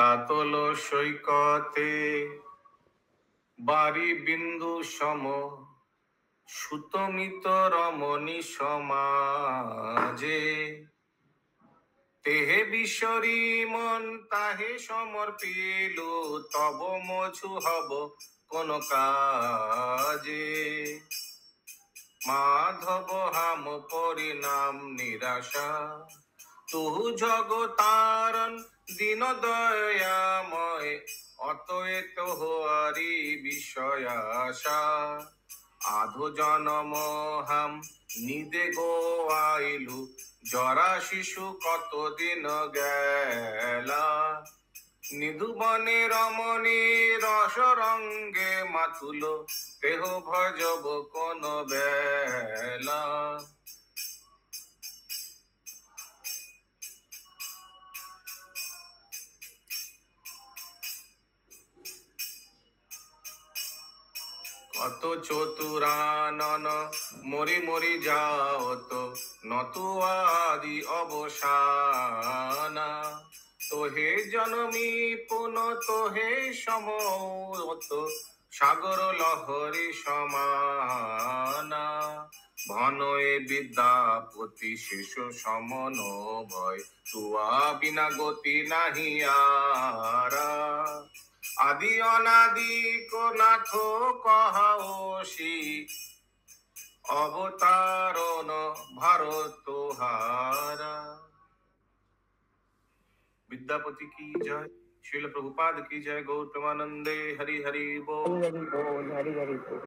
কাতল সৈকতে বাড়ি বিন্দু সম সুতমিত রমণী সমাজে, তেহে বিশ্বরী মন তাহে সমর্পিল, তব মধু হব কোন কাজে। মাধব হাম পরিণাম নিরাশা, তুহু জগতারণ দীন দয়াময়, অতএ তোহারি বিষয় আশা। আধো জনম হাম নিদে গো আইলু, জরা শিশু কতদিন গেলা। নিধুবনে রমণী রস রঙ্গে মাতুল, দেহ ভজব কোন বেলা। কত চতুরানন মরি মরি যাওত, নতু আদি অবসানা। তোহে জনমী পুন তোহে সমত, সাগর লহরী সমানা। ভনয়ে বিদ্যাপতি শেষ সমন ভয়, তুয়া বিনা গতি নাহি আরা। আদি অনাদি কোনাথ কহাওসি, অবতারণ ভারত হারা। विद्यापति की जय, श्रील प्रभुपाद की जय, गौर प्रेमानंदे हरि हरि बोल। हरि हरि बोल, हरि हरि बोल।